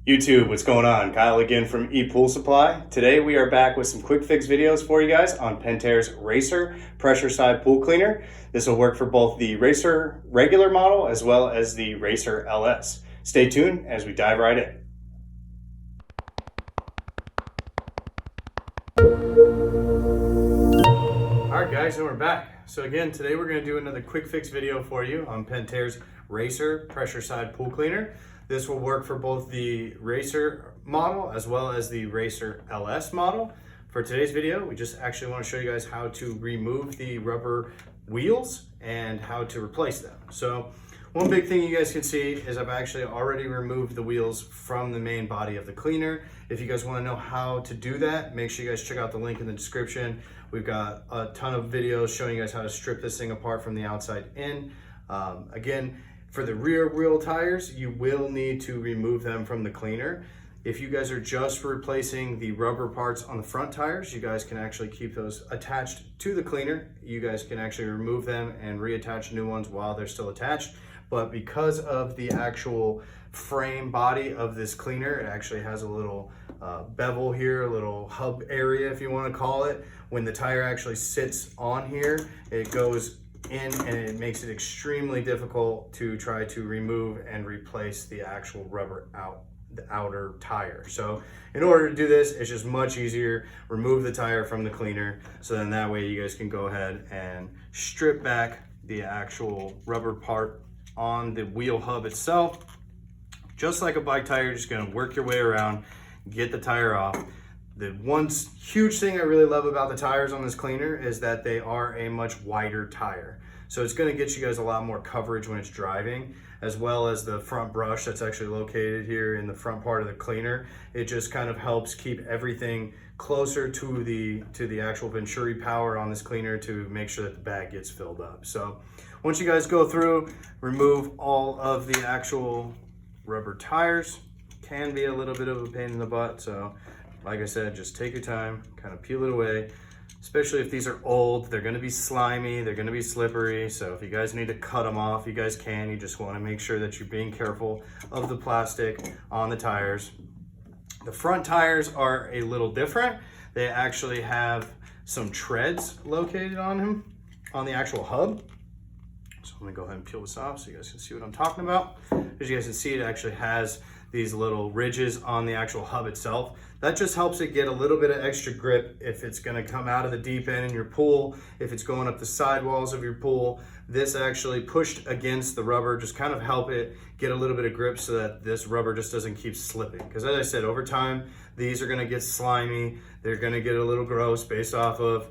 YouTube, what's going on? Kyle again from ePoolSupply. Today we are back with some quick fix videos for you guys on Pentair's Racer Pressure Side Pool Cleaner. This will work for both the Racer regular model as well as the Racer LS. Stay tuned as we dive right in. Alright guys, and we're back. So again, today we're going to do another quick fix video for you on Pentair's Racer Pressure Side Pool Cleaner. This will work for both the Racer model as well as the Racer LS model. For today's video, we just actually want to show you guys how to remove the rubber wheels and how to replace them. So one big thing you guys can see is I've actually already removed the wheels from the main body of the cleaner. If you guys want to know how to do that, make sure you guys check out the link in the description. We've got a ton of videos showing you guys how to strip this thing apart from the outside in. Again, for the rear wheel tires, you will need to remove them from the cleaner. If you guys are just replacing the rubber parts on the front tires, you guys can actually keep those attached to the cleaner. You guys can actually remove them and reattach new ones while they're still attached. But because of the actual frame body of this cleaner, it actually has a little bevel here, a little hub area if you want to call it. When the tire actually sits on here, it goes in and it makes it extremely difficult to try to remove and replace the actual rubber the outer tire. So in order to do this, it's just much easier. Remove the tire from the cleaner, so then that way you guys can go ahead and strip back the actual rubber part on the wheel hub itself. Just like a bike tire, you're just gonna work your way around, get the tire off. The one huge thing I really love about the tires on this cleaner is that they are a much wider tire. So it's gonna get you guys a lot more coverage when it's driving, as well as the front brush that's actually located here in the front part of the cleaner. It just kind of helps keep everything closer to the actual Venturi power on this cleaner to make sure that the bag gets filled up. So once you guys go through, remove all of the actual rubber tires. Can be a little bit of a pain in the butt, so like I said, just take your time, kind of peel it away. Especially if these are old, they're gonna be slimy, they're gonna be slippery. So if you guys need to cut them off, you guys can. You just wanna make sure that you're being careful of the plastic on the tires. The front tires are a little different. They actually have some treads located on them, on the actual hub. So I'm gonna go ahead and peel this off so you guys can see what I'm talking about. As you guys can see, it actually has these little ridges on the actual hub itself. That just helps it get a little bit of extra grip if it's gonna come out of the deep end in your pool, if it's going up the sidewalls of your pool. This actually pushed against the rubber, just kind of help it get a little bit of grip so that this rubber just doesn't keep slipping. Because as I said, over time, these are gonna get slimy, they're gonna get a little gross based off of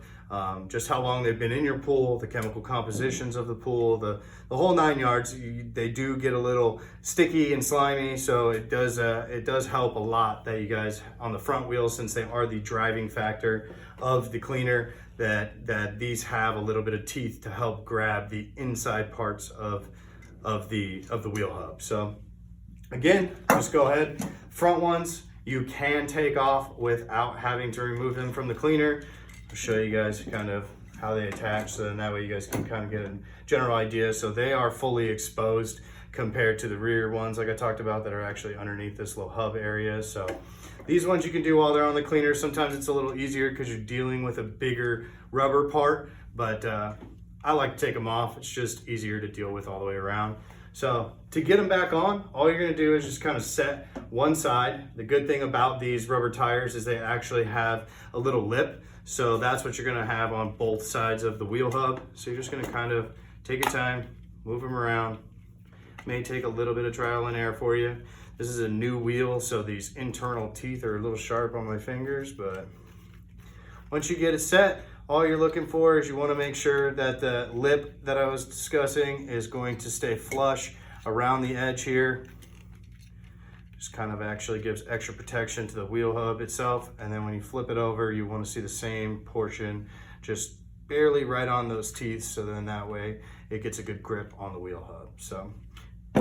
just how long they've been in your pool, the chemical compositions of the pool, the whole 9 yards. They do get a little sticky and slimy, so it does help a lot that you guys on the front wheels, since they are the driving factor of the cleaner, that these have a little bit of teeth to help grab the inside parts of the wheel hub. So again, just go ahead. Front ones you can take off without having to remove them from the cleaner. I'll show you guys kind of how they attach, so then that way you guys can kind of get a general idea. So they are fully exposed compared to the rear ones, like I talked about, that are actually underneath this little hub area. So these ones you can do while they're on the cleaner. Sometimes it's a little easier because you're dealing with a bigger rubber part, but I like to take them off. It's just easier to deal with all the way around. So to get them back on, all you're gonna do is just kind of set one side. The good thing about these rubber tires is they actually have a little lip. So that's what you're gonna have on both sides of the wheel hub. So you're just gonna kind of take your time, move them around. May take a little bit of trial and error for you. This is a new wheel, so these internal teeth are a little sharp on my fingers, but once you get it set, all you're looking for is you wanna make sure that the lip that I was discussing is going to stay flush around the edge here. Just kind of actually gives extra protection to the wheel hub itself. And then when you flip it over, you want to see the same portion just barely right on those teeth. So then that way it gets a good grip on the wheel hub. So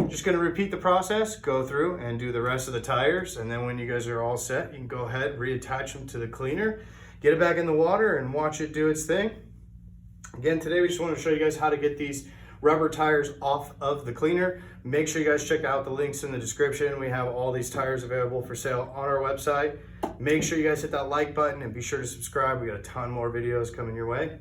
just going to repeat the process, go through and do the rest of the tires. And then when you guys are all set, you can go ahead, reattach them to the cleaner, get it back in the water and watch it do its thing. Again, today we just want to show you guys how to get these rubber tires off of the cleaner. Make sure you guys check out the links in the description. We have all these tires available for sale on our website. Make sure you guys hit that like button and be sure to subscribe. We got a ton more videos coming your way.